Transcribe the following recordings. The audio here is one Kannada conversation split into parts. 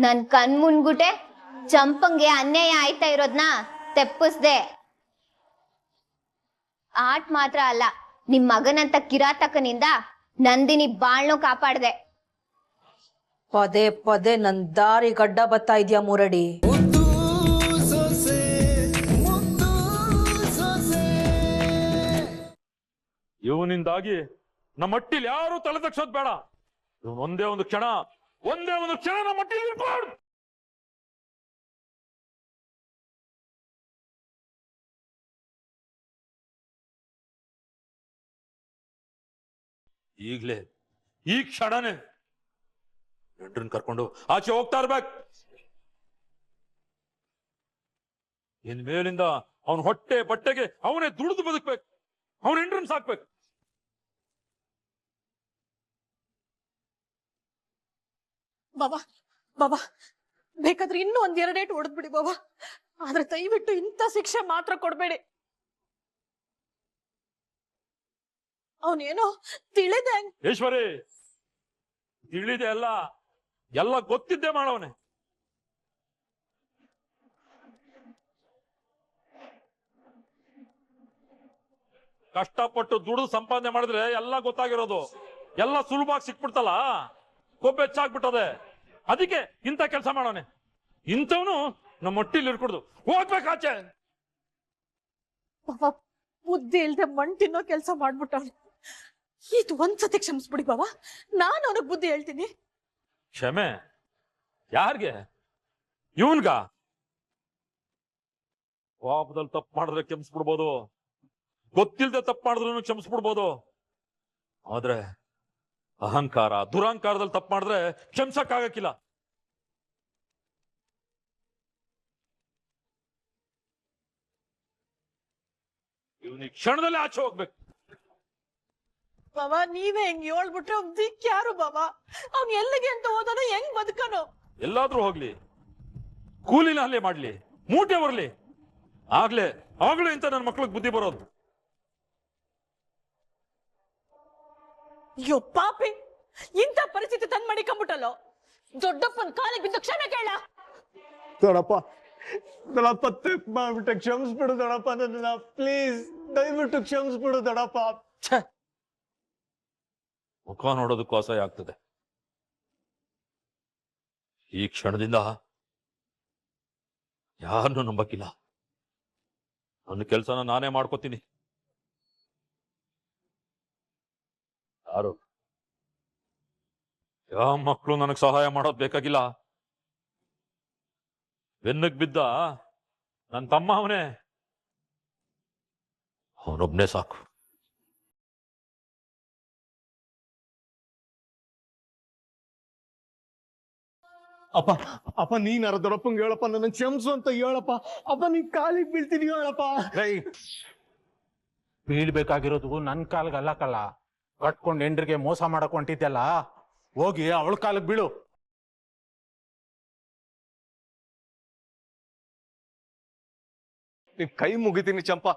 ನನ್ ಕಣ್ ಮುನ್ಗುಟೆ ಚಂಪಂಗೆ ಅನ್ಯಾಯ ಆಯ್ತಾ ಇರೋದ್ನ ತೆಪ್ಪಿಸ್ದೆ. ಆಟ್ ಮಾತ್ರ ಅಲ್ಲ, ನಿಮ್ ಮಗನಂತ ಕಿರಾತಕನಿಂದ ನಂದಿನಿ ಬಾಳ್ನೋ ಕಾಪಾಡ್ದೆ. ಪದೇ ಪದೇ ನನ್ ದಾರಿ ಗಡ್ಡ ಬತ್ತಾ ಇದ್ಯಾ ಮೂರಡಿ. ಇವನಿಂದಾಗಿ ನಮ್ಮ ಮಟ್ಟಿಲ್ ಯಾರು ತಲೆ ತಗ್ಸೋದ್ ಬೇಡ. ಒಂದೇ ಒಂದು ಕ್ಷಣ ನಮ್ಮ ಮಟ್ಟಿಲ್ ಇರ್ಬಾರ್ದು. ಈಗ್ಲೇ ಈ ಕ್ಷಣನೇ ಹೆಂಡ್ರನ್ ಕರ್ಕೊಂಡು ಆಚೆ ಹೋಗ್ತಾ ಇರ್ಬೇಕು. ಇನ್ ಮೇಲಿಂದ ಅವನ ಹೊಟ್ಟೆ ಬಟ್ಟೆಗೆ ಅವನೇ ದುಡಿದು ಬದುಕ್ಬೇಕು, ಅವನ ಹೆಂಡ್ರನ್ ಸಾಕ್ಬೇಕು. ಬಾಬಾ ಬಾಬಾ ಬೇಕಾದ್ರೆ ಇನ್ನೂ ಒಂದ್ ಎರಡೇಟು ಹೊಡೆದ್ಬಿಡಿ ಬಾಬಾ, ಆದ್ರೆ ದಯವಿಟ್ಟು ಇಂಥ ಶಿಕ್ಷೆ ಮಾತ್ರ ಕೊಡ್ಬೇಡಿ. ಅವನೇನೋ ತಿಳಿದೆ. ಈಶ್ವರಿ, ತಿಳಿದೆ ಅಲ್ಲ, ಎಲ್ಲ ಗೊತ್ತಿದ್ದೆ ಮಾಡವನೆ. ಕಷ್ಟಪಟ್ಟು ದುಡಿದು ಸಂಪಾದನೆ ಮಾಡಿದ್ರೆ ಎಲ್ಲ ಗೊತ್ತಾಗಿರೋದು, ಎಲ್ಲ ಸುಲಭವಾಗಿ ಸಿಕ್ಬಿಡ್ತಲ್ಲ, ಕೊಬ್ಬು ಹೆಚ್ಚಾಗ್ಬಿಟ್ಟದೆ. ಅದಕ್ಕೆ ಇಂಥ ಕೆಲಸ ಮಾಡೋನೆ. ಇಂಥವನು ನಮ್ಮ ಹೊಟ್ಟಿಲ್ ಇರ್ಕೊಡ್ದು ಹೋಗ್ಬೇಕಾಚೆ. ಬಾಬಾ ಬುದ್ಧಿ ಇಲ್ದೆ ಮಣ್ ತಿನ್ನೋ ಕೆಲಸ ಮಾಡ್ಬಿಟ್ಟವ್ನು. ಇದು ಒಂದ್ಸತಿ ಕ್ಷಮಿಸ್ಬಿಡಿ ಬಾಬಾ, ನಾನು ಅವನಿಗೆ ಬುದ್ಧಿ ಹೇಳ್ತೀನಿ. ಕ್ಷಮೆ ಯಾರ್ಗೆ? ಇವನ್ಗ? ಪಾಪದಲ್ಲಿ ತಪ್ಪು ಮಾಡಿದ್ರೆ ಕ್ಷಮಿಸ್ಬಿಡ್ಬೋದು, ಗೊತ್ತಿಲ್ದೆ ತಪ್ಪು ಮಾಡಿದ್ರು ಕ್ಷಮಿಸ್ಬಿಡ್ಬೋದು. ಆದ್ರೆ ಅಹಂಕಾರ ದುರಹಂಕಾರದಲ್ಲಿ ತಪ್ಪು ಮಾಡಿದ್ರೆ ಕ್ಷಮಿಸಕ್ಕಾಗಕ್ಕಿಲ್ಲ. ಇವನಿಗೆ ಕ್ಷಣದಲ್ಲಿ ಆಚೆ ಹೋಗ್ಬೇಕು. ಬಾಬಾ ನೀವೇ ಹೆಂಗ್ ಹೇಳ್ಬಿಟ್ರೆ ಅವ್ನ್ ದಿಕ್ ಯಾರು ಬಾಬಾ? ಅವ್ನ್ ಎಲ್ಲಿಗೆ ಅಂತ ಹೋದನು, ಹೆಂಗ್ ಬದುಕನು? ಎಲ್ಲಾದ್ರೂ ಹೋಗ್ಲಿ, ಕೂಲಿನ ಹಲ್ಲೆ ಮಾಡ್ಲಿ, ಮೂಟೆ ಬರ್ಲಿ, ಆಗ್ಲೇ ಇಂತ ನನ್ನ ಮಕ್ಳಿಗೆ ಬುದ್ಧಿ ಬರೋದು. ಅಯ್ಯೋ ಪಾಪಿ, ಇಂಥ ಪರಿಸ್ಥಿತಿ ತಂದ್ ಮಾಡಿಕೊಂಬಿಟ್ಟಲ್ಲೋ. ದೊಡ್ಡಪ್ಪನ ಕಾಲಿಗೆ ಬಿದ್ದು ಕ್ಷಮೆ ಕೇಳ. ದೊಡ್ಡಪ್ಪ ತಪ್ಪು ಮಾಡ್ಬಿಟ್ಟೆ, ಕ್ಷಮಿಸ್ಬಿಡು ದೊಡ್ಡಪ್ಪ, ನನ್ನ ಪ್ಲೀಸ್ ದಯವಿಟ್ಟು ಕ್ಷಮಿಸ್ಬಿಡು ದೊಡ್ಡಪ್ಪ. ಮುಖ ನೋಡೋದಕ್ಕೂ ಅಸಹ್ಯ ಆಗ್ತದೆ. ಈ ಕ್ಷಣದಿಂದ ಯಾರನ್ನೂ ನಂಬಕ್ಕಿಲ್ಲ. ನನ್ನ ಕೆಲಸನ ನಾನೇ ಮಾಡ್ಕೋತೀನಿ. ಯಾರು ಯಾವ ಮಕ್ಕಳು ನನಗ್ ಸಹಾಯ ಮಾಡೋದ್ ಬೇಕಾಗಿಲ್ಲ. ಬೆನ್ನಕ್ ಬಿದ್ದ ನನ್ನ ತಮ್ಮ ಅವನೇ, ಅವನೊಬ್ನೇ ಸಾಕು. ಅಪ್ಪ ಅಪ್ಪ ನೀನಾರ ದೊಡ್ಡಪ್ಪಂಗೆ ಹೇಳಪ್ಪ, ನನ್ನ ಕ್ಷಮಿಸು ಅಂತ ಹೇಳಪ್ಪ. ಅಪ್ಪ ನೀನ್ ಕಾಲಿಗೆ ಬೀಳ್ತೀನಿ ಹೇಳಪ್ಪ. ಬೀಳ್ಬೇಕಾಗಿರೋದು ನನ್ ಕಾಲ್ಗೆ ಅಲ್ಲಕಲ್ಲ, ಕಟ್ಕೊಂಡ್ ಹೆಂಡ್ರಿಗೆ ಮೋಸ ಮಾಡಕ್ ಹೊಂಟಿದ್ದೆಲ್ಲ, ಹೋಗಿ ಅವಳ ಕಾಲಕ್ಕೆ ಬೀಳು. ನೀನ್ ಕೈ ಮುಗಿತೀನಿ ಚಂಪಾ,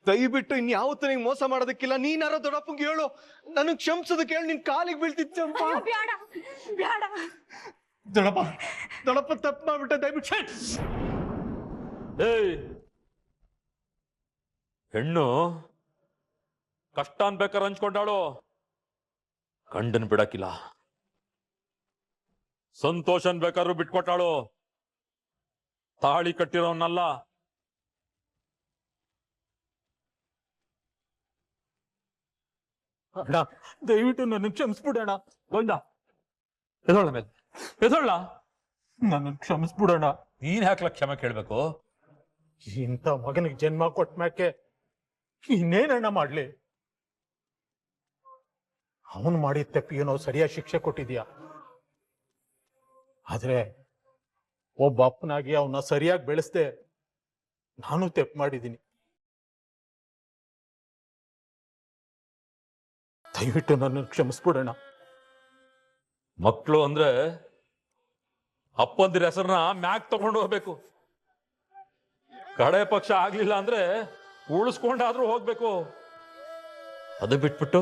ದಯವಿಟ್ಟು ಇನ್ಯಾವತ್ತು ನಿಂಗೆ ಮೋಸ ಮಾಡೋದಕ್ಕಿಲ್ಲ. ನೀನಾರ ದೊಡ್ಡಪ್ಪಂಗೆ ಹೇಳು, ನನಗ್ ಕ್ಷಮಿಸೋದಕ್ಕೆ ಹೇಳಿ, ನಿನ್ ಕಾಲಿಗೆ ಬೀಳ್ತಿದ್ ಚಂಪಾ. ಬ್ಯಾಡ ಬ್ಯಾಡ ದೊಡ್ಡಪ್ಪ ತಪ್ಪು ಮಾಡ್ಬಿಟ್ಟೆ, ದಯವಿಟ್ಟು. ಏಯ್, ಹೆಣ್ಣು ಕಷ್ಟ ಅನ್ಬೇಕಾರೆ ಹಂಚ್ಕೊಂಡಾಳು, ಗಂಡನ್ ಬಿಡಕ್ಕಿಲ್ಲ. ಸಂತೋಷನ್ ಬೇಕಾದ್ರೂ ಬಿಟ್ಕೊಟ್ಟಾಳು, ತಾಳಿ ಕಟ್ಟಿರೋನಲ್ಲ. ಅಣ್ಣ ದಯವಿಟ್ಟು ನನ್ನ ಕ್ಷಮಿಸ್ಬಿಡೋಣ. ಗೋವಿಂದ, ಎದೋಳ ಮೇಲೆ ಎದೋಳ, ನನ್ನ ಕ್ಷಮಿಸ್ಬಿಡೋಣ. ನೀನ್ ಯಾಕಲ ಕ್ಷಮೆ ಕೇಳ್ಬೇಕು? ಇಂಥ ಮಗನಿಗೆ ಜನ್ಮ ಕೊಟ್ಟ ಮ್ಯಾಕೆ ಇನ್ನೇನಣ್ಣ ಮಾಡ್ಲಿ? ಅವನು ಮಾಡಿದ ತಪ್ಪಿಗೇನೋ ಸರಿಯಾದ ಶಿಕ್ಷೆ ಕೊಟ್ಟಿದ್ಯಾ, ಆದ್ರೆ ಒಬ್ಬ ಅಪ್ಪನಾಗಿ ಅವನ್ನ ಸರಿಯಾಗಿ ಬೆಳೆಸ್ದೆ ನಾನು ತಪ್ಪು ಮಾಡಿದ್ದೀನಿ. ದಯವಿಟ್ಟು ನನ್ನ ಕ್ಷಮಿಸ್ಬಿಡೋಣ. ಮಕ್ಕಳು ಅಂದ್ರೆ ಅಪ್ಪಂದಿರ ಹೆಸರನ್ನ ಮ್ಯಾಕ್ ತಗೊಂಡು ಹೋಗ್ಬೇಕು. ಕಡೆ ಪಕ್ಷ ಆಗ್ಲಿಲ್ಲ ಅಂದ್ರೆ ಉಳಿಸ್ಕೊಂಡಾದ್ರೂ ಹೋಗ್ಬೇಕು. ಅದು ಬಿಟ್ಬಿಟ್ಟು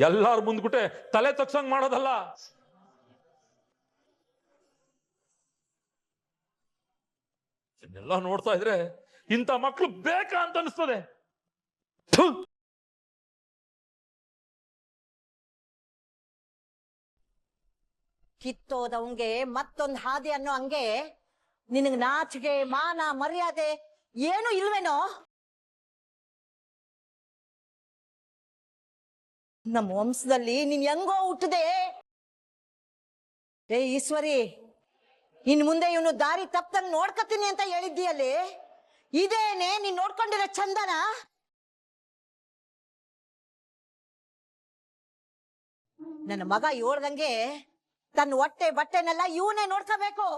ಎಲ್ಲಾರು ಮುಂದ್ಗುಟ್ಟೆ ತಲೆ ತಗ್ಸಂಗ್ ಮಾಡೋದಲ್ಲ. ಇದನ್ನೆಲ್ಲ ನೋಡ್ತಾ ಇದ್ರೆ ಇಂಥ ಮಕ್ಳು ಬೇಕಾ ಅಂತ ಅನಿಸ್ತದೆ. ಥು. ಕಿತ್ತೋದವಂಗೆ ಮತ್ತೊಂದು ಹಾದಿ ಅನ್ನೋ ಹಂಗೆ ನಿನಗ್ ನಾಚಿಕೆ ಮಾನ ಮರ್ಯಾದೆ ಏನು ಇಲ್ವೇನೋ? ನಮ್ಮ ವಂಶದಲ್ಲಿ ನೀನ್ ಹೆಂಗೋ ಹುಟ್ಟದೆ. ಏ ಈಶ್ವರಿ, ಇನ್ ಮುಂದೆ ಇವನು ದಾರಿ ತಪ್ಪದಂಗ್ ನೋಡ್ಕತೀನಿ ಅಂತ ಹೇಳಿದ್ದೀಯಲ್ಲಿ, ಇದೇನೆ ನೀನ್ ನೋಡ್ಕೊಂಡಿರೋ ಚಂದನ? ನನ್ನ ಮಗ ಹೇಳ್ದಂಗೆ ತನ್ನ ಹೊಟ್ಟೆ ಬಟ್ಟೆನೆಲ್ಲ ಇವನೇ ನೋಡ್ಕೋಬೇಕು.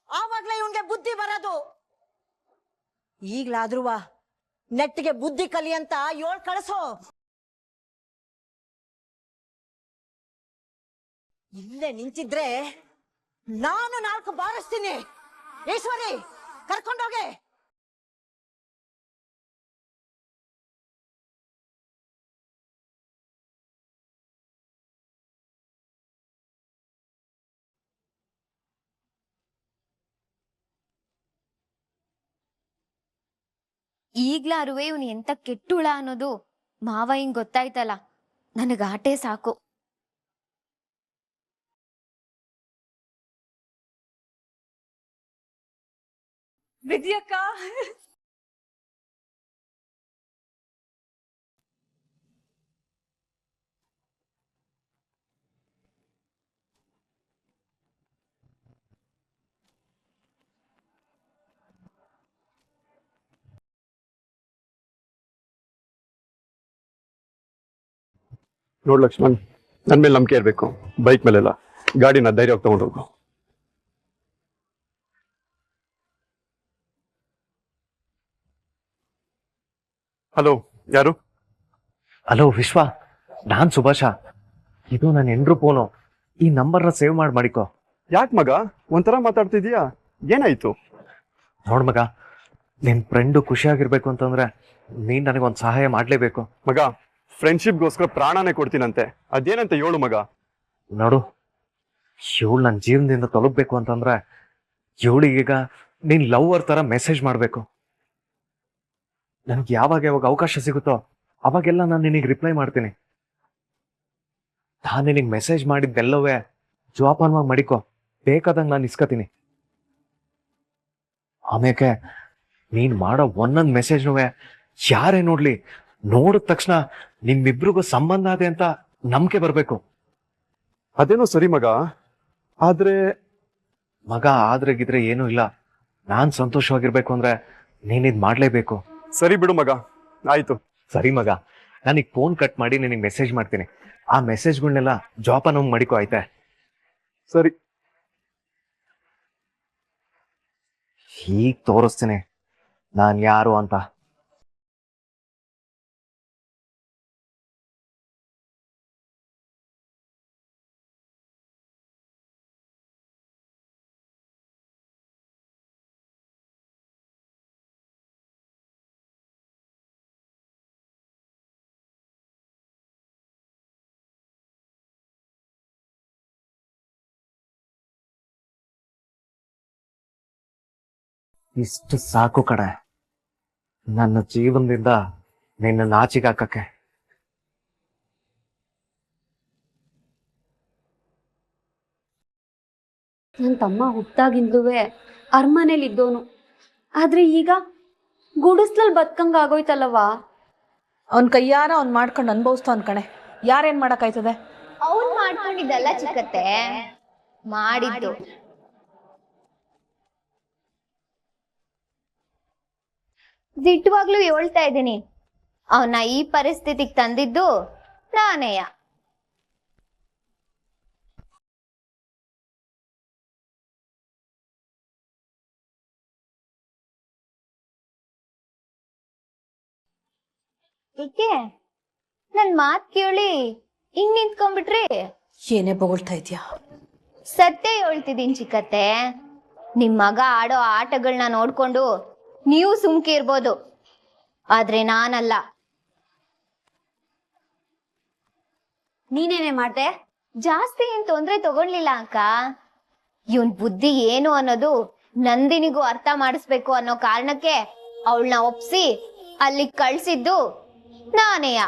ಆವಾಗ್ಲೇ ಇವನ್ಗೆ ಬುದ್ಧಿ ಬರೋದು. ಈಗ್ಲಾದ್ರೂ ನೆಟ್ಟಿಗೆ ಬುದ್ಧಿ ಕಲಿ ಅಂತ ಹೇಳ್ ಕಳಿಸೋ. ಇಲ್ಲೇ ನಿಂತಿದ್ರೆ ನಾನು 4 ಬಾರಿಸ್ತೀನಿ. ಈಶ್ವರಿ, ಕರ್ಕೊಂಡೋಗೆ. ಈಗ್ಲಾರುವೆ ಇವ್ನು ಎಂತ ಕೆಟ್ಟುಳ ಅನ್ನೋದು ಮಾವ ಹಿಂಗ್ ಗೊತ್ತಾಯ್ತಲ್ಲ, ನನಗ ಆಟೆ ಸಾಕು. ವಿದ್ಯಕ್ಕ, ನೋಡ್ ಲಕ್ಷ್ಮಣ್, ನನ್ ಮೇಲೆ ನಂಬಿಕೆ ಇರ್ಬೇಕು. ಬೈಕ್ ಮೇಲೆಲ್ಲ ಗಾಡಿನ ಧೈರ್ಯವಾಗಿ ತಗೊಂಡೋಗು. ಹಲೋ, ಯಾರು? ಹಲೋ ವಿಶ್ವ, ನಾನ್ ಸುಭಾಷ. ಇದು ನನ್ನ ಹೆಂಡ್ರು ಫೋನು. ಈ ನಂಬರ್ನ ಸೇವ್ ಮಾಡಿಕೋ. ಯಾಕೆ ಮಗ ಒಂಥರ ಮಾತಾಡ್ತಿದ್ಯಾ? ಏನಾಯ್ತು? ನೋಡ್ ಮಗ, ನಿನ್ ಫ್ರೆಂಡು ಖುಷಿಯಾಗಿರ್ಬೇಕು ಅಂತಂದ್ರೆ ನೀನ್ ನನಗೊಂದು ಸಹಾಯ ಮಾಡ್ಲೇಬೇಕು. ಮಗ, ಫ್ರೆಂಡ್ಶಿಪ್ಗೋಸ್ಕರ ಪ್ರಾಣನೇ ಕೊಡ್ತೀನಂತೆ. ಅದೇನಂತ ಹೇಳು ಮಗ. ನೋಡು, ಇವಳು ನನ್ನ ಜೀವನದಿಂದ ತೊಲಗಬೇಕು ಅಂತಂದ್ರೆ ಇವಳಿಗೀಗ ನೀನ್ ಲವ್ವರ್ ತರ ಮೆಸೇಜ್ ಮಾಡ್ಬೇಕು. ನನ್ಗೆ ಯಾವಾಗ ಅವಕಾಶ ಸಿಗುತ್ತೋ ಅವಾಗೆಲ್ಲ ನಾನು ನಿನಗೆ ರಿಪ್ಲೈ ಮಾಡ್ತೀನಿ. ನಾನು ನಿನಗೆ ಮೆಸೇಜ್ ಮಾಡಿದ್ದೆಲ್ಲವೇ ಜೋಪಾನವಾಗಿ ಮಾಡಿಕೋ. ಬೇಕಾದಂಗೆ ನಾನು ಇಸ್ಕತೀನಿ. ಆಮೇಲೆ ನೀನ್ ಮಾಡೋ ಒಂದೊಂದು ಮೆಸೇಜ್ನೂ ಯಾರೇ ನೋಡ್ಲಿ, ನೋಡಿದ ತಕ್ಷಣ ನಿಮ್ಮಿಬ್ರಿಗೂ ಸಂಬಂಧ ಅದೆ ಅಂತ ನಂಬಿಕೆ ಬರ್ಬೇಕು. ಅದೇನೋ ಸರಿ ಮಗ, ಆದ್ರೆ ಆದ್ರೆಗಿದ್ರೆ ಏನೂ ಇಲ್ಲ. ನಾನ್ ಸಂತೋಷವಾಗಿರ್ಬೇಕು ಅಂದ್ರೆ ನೀನಿದ್ ಮಾಡ್ಲೇಬೇಕು. ಸರಿ ಬಿಡು ಮಗ, ಆಯ್ತು. ಸರಿ ಮಗ, ನಾನೀಗ ಫೋನ್ ಕಟ್ ಮಾಡಿ ನಿನಗೆ ಮೆಸೇಜ್ ಮಾಡ್ತೀನಿ. ಆ ಮೆಸೇಜ್ಗಳನ್ನೆಲ್ಲ ಜೋಪಾನ ಮಾಡಿಕೋ, ಆಯ್ತಾ? ಸರಿ. ಈಗ ತೋರಿಸ್ತೀನಿ ನಾನ್ ಯಾರು ಅಂತ. ಇಷ್ಟು ಸಾಕು ಕಡೆ, ನನ್ನ ಜೀವನದಿಂದ ನಿನ್ನ ನಾಚಿಗೆ ಹಾಕಕ್ಕೆ. ನನ್ನ ತಮ್ಮ ಹುಟ್ಟಾಗಿಂದಲೂ ಅರಮನೇಲಿ ಇದ್ದೋನು, ಆದ್ರೆ ಈಗ ಗುಡಿಸ್ಲಲ್ಲಿ ಬದುಕಂಗ ಆಗೋಯ್ತಲ್ಲವಾ. ಅವ್ನ ಕೈಯಾರ ಅವ್ನ್ ಮಾಡ್ಕೊಂಡು ಅನ್ಭವಿಸ್ತಾವ್ ಕಣೆ. ಯಾರೇನ್ ಮಾಡಕ್ಕಾಯ್ತದೆ? ಅವ್ನ್ ಮಾಡ್ಕೊಂಡಿದ್ದಲ್ಲ ಚಿಕ್ಕತ್ತೆ, ಮಾಡಿದ್ದು. ದಿಟ್ಟವಾಗ್ಲೂ ಹೇಳ್ತಾ ಇದ್ದೀನಿ, ಅವನ್ನ ಈ ಪರಿಸ್ಥಿತಿಗೆ ತಂದಿದ್ದು ನಾನೇಯ. ಏಕೆ ನನ್ ಮಾತ್ ಕೇಳಿ ಹಿಂಗ್ ನಿಂತ್ಕೊಂಡ್ಬಿಟ್ರಿ? ಏನೇ ಬೊಗಳ್ತಾ ಇದ್ಯಾ? ಸತ್ಯ ಹೇಳ್ತಿದೀನಿ ಚಿಕ್ಕತ್ತೆ. ನಿಮ್ ಮಗ ಆಡೋ ಆಟಗಳನ್ನ ನೋಡ್ಕೊಂಡು ನೀವು ಸುಮ್ಕೆ ಇರ್ಬೋದು, ಆದ್ರೆ ನಾನಲ್ಲ. ನೀನೇನೇ ಮಾಡ್ದೆ? ಜಾಸ್ತಿ ಏನ್ ತೊಂದ್ರೆ ತಗೊಳ್ಲಿಲ್ಲ ಅಕ್ಕ. ಇವನ್ ಬುದ್ಧಿ ಏನು ಅನ್ನೋದು ನಂದಿನಿಗೂ ಅರ್ಥ ಮಾಡಿಸ್ಬೇಕು ಅನ್ನೋ ಕಾರಣಕ್ಕೆ ಅವಳನ್ನ ಒಪ್ಸಿ ಅಲ್ಲಿ ಕಳ್ಸಿದ್ದು ನಾನೇಯ.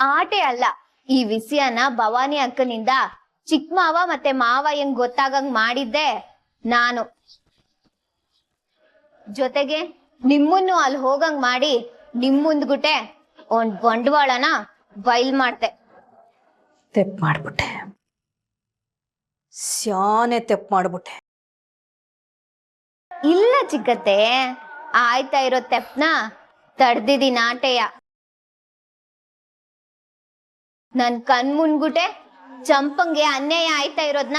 ಆಟೆ ಅಲ್ಲ, ಈ ವಿಷಯನ ಭವಾನಿ ಅಕ್ಕನಿಂದ ಚಿಕ್ಕ ಮಾವ ಮತ್ತೆ ಮಾವ ಹೆಂಗ್ ಗೊತ್ತಾಗಂಗ್ ಮಾಡಿದ್ದೆ ನಾನು. ಜೊತೆಗೆ ನಿಮ್ಮನ್ನು ಅಲ್ಲಿ ಹೋಗಂಗ್ ಮಾಡಿ ನಿಮ್ ಮುಂದ್ಗುಟೆ ಒಂದ್ ಬಂಡವಾಳನ ಬಯಲ್ ಮಾಡ್ತೆ. ತೆಪ್ ಮಾಡ್ಬಿಟ್ಟೆ, ಸ್ಯಾನೆ ತೆಪ್ ಮಾಡ್ಬಿಟ್ಟೆ. ಇಲ್ಲ ಚಿಕ್ಕತ್ತೆ, ಆಯ್ತಾ ಇರೋ ತೆಪ್ನ ತಡ್ದಿದೀನಿ ಆಟೆಯ. ನನ್ ಕಣ್ ಮುನ್ಗುಟೆ ಚಂಪಂಗೆ ಅನ್ಯಾಯ ಆಯ್ತಾ ಇರೋದ್ನ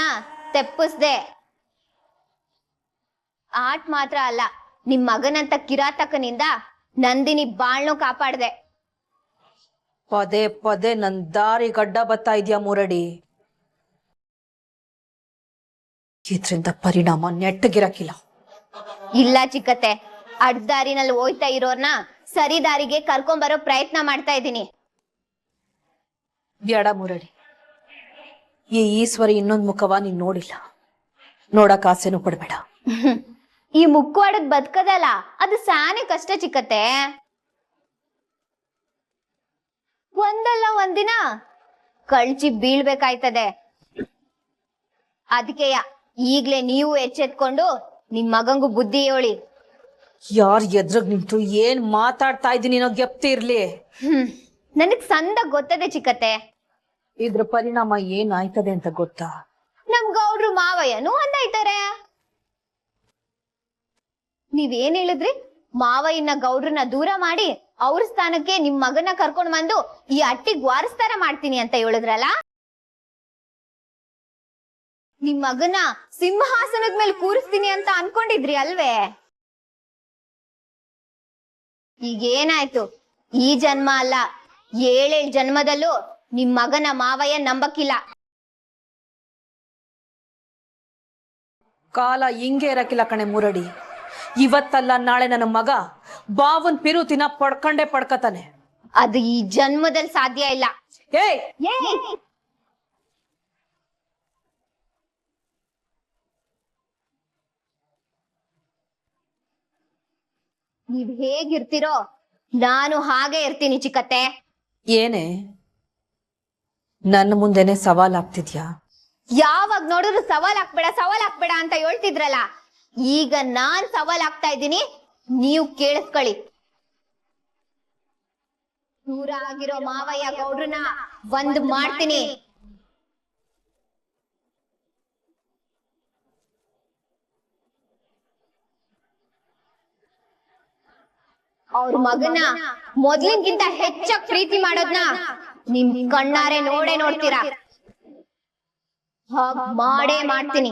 ತೆಪ್ಪಿಸ್ದೆ. ಆಟ್ ಮಾತ್ರ ಅಲ್ಲ, ನಿಮ್ ಮಗನಂತ ಕಿರಾತಕನಿಂದ ನಂದಿನಿ ಬಾಳ್ನು ಕಾಪಾಡ್ದೆ. ಪದೇ ಪದೇ ನನ್ ದಾರಿ ಗಡ್ಡ ಬತ್ತಾ ಇದೆಯಾ ಮೂರಡಿ. ಇದ್ರಿಂದ ಪರಿಣಾಮ ನೆಟ್ಟಗಿರಕ್ಕಿಲ್ಲ. ಇಲ್ಲ ಚಿಕ್ಕತ್ತೆ, ಅಡ್ದಾರಿನಲ್ಲಿ ಹೋಯ್ತಾ ಇರೋರ್ನ ಸರಿ ದಾರಿಗೆ ಕರ್ಕೊಂಬರೋ ಪ್ರಯತ್ನ ಮಾಡ್ತಾ ಇದ್ದೀನಿ. ಬೇಡ ಮುರಳಿ, ಈ ಈಶ್ವರಿ ಇನ್ನೊಂದ್ ಮುಖವ ನೀನ್ ನೋಡಿಲ್ಲ, ನೋಡಕ್ ಆಸೆನೂ ಪಡ್ಬೇಡ. ಈ ಮುಕ್ವಾಡದ್ ಬದುಕದಲ್ಲ, ಅದು ಸಾನೆ ಕಷ್ಟ ಚಿಕ್ಕತ್ತೆ. ಒಂದಲ್ಲ ಒಂದಿನ ಕಳ್ಚಿ ಬೀಳ್ಬೇಕಾಯ್ತದೆ. ಅದಕ್ಕೆಯ ಈಗ್ಲೇ ನೀವು ಎಚ್ಚೆತ್ಕೊಂಡು ನಿಮ್ ಮಗಂಗೂ ಬುದ್ಧಿ ಹೇಳಿ. ಯಾರ್ ಎದ್ರಗ್ ನಿಂತು ಏನ್ ಮಾತಾಡ್ತಾ ಇದ್ದೀನಿ ಅನ್ನೋ ಗೆಪ್ತಿ ಇರ್ಲಿ. ನನಗ್ ಸಂದ ಗೊತ್ತದೆ ಚಿಕ್ಕತ್ತೆ. ಇದ್ರ ಪರಿಣಾಮ ಏನ್ ಆಯ್ತದೆ ಅಂತ ಗೊತ್ತಾ? ನಮ್ ಗೌಡ್ರು ಮಾವಯ್ಯನು ಒಂದಾಯ್ತಾರೆ. ನೀವೇನ್ ಹೇಳಿದ್ರಿ? ಮಾವಯ್ಯನ ಗೌಡ್ರನ್ನ ದೂರ ಮಾಡಿ ಅವ್ರ ಸ್ಥಾನಕ್ಕೆ ನಿಮ್ ಮಗನ ಕರ್ಕೊಂಡ್ ಬಂದು ಈ ಅಟ್ಟಿಗ್ ವಾರಸ್ತಾರ ಮಾಡ್ತೀನಿ ಅಂತ ಹೇಳಿದ್ರಲ್ಲ. ನಿಮ್ ಮಗನ ಸಿಂಹಾಸನದ ಮೇಲೆ ಕೂರಿಸ್ತೀನಿ ಅಂತ ಅನ್ಕೊಂಡಿದ್ರಿ ಅಲ್ವೇ? ಈಗೇನಾಯ್ತು? ಈ ಜನ್ಮ ಅಲ್ಲ, 7 ಜನ್ಮದಲ್ಲೂ ನಿಮ್ ಮಗನ ಮಾವಯ್ಯ ನಂಬಕ್ಕಿಲ್ಲ. ಕಾಲ ಹಿಂಗೆ ಇರಕ್ಕಿಲ್ಲ ಕಣೆ ಮೂರಡಿ. ಇವತ್ತಲ್ಲ ನಾಳೆ ನನ್ನ ಮಗ ಬಾವನ್ ಪಿರುತಿನ ಪಡ್ಕೊಂಡೇ ಪಡ್ಕತಾನೆ. ಅದು ಈ ಜನ್ಮದಲ್ಲಿ ಸಾಧ್ಯ ಇಲ್ಲ. ಏಯ್, ನೀವ್ ಹೇಗಿರ್ತೀರೋ ನಾನು ಹಾಗೆ ಇರ್ತೀನಿ ಚಿಕ್ಕತ್ತೆ. ಏನೇ ನನ್ನ ಮುಂದೆನೆ ಸವಾಲ್ ಆಗ್ತಿದ್ಯಾ? ಯಾವಾಗ ನೋಡಿದ್ರು ಸವಾಲ್ ಹಾಕ್ಬೇಡ ಅಂತ ಹೇಳ್ತಿದ್ರಲ್ಲ, ಈಗ ನಾನ್ ಸವಾಲ್ ಆಗ್ತಾ ಇದ್ದೀನಿ, ನೀವು ಕೇಳಿಸ್ಕೊಳ್ಳಿ. ದೂರ ಆಗಿರೋ ಮಾವಯ್ಯ ಗೌಡ್ರನ್ನ ಒಂದ್ ಮಾಡ್ತೀನಿ. ಅವ್ರ ಮಗನ ಮೊದ್ಲಿನ್ಗಿಂತ ಹೆಚ್ಚಾಗಿ ಪ್ರೀತಿ ಮಾಡೋದ್ನ ನಿಮ್ ಕಣ್ಣಾರೆ ನೋಡೇ ನೋಡ್ತೀರಾ. ಹಾಗ್ ಮಾಡೇ ಮಾಡ್ತೀನಿ.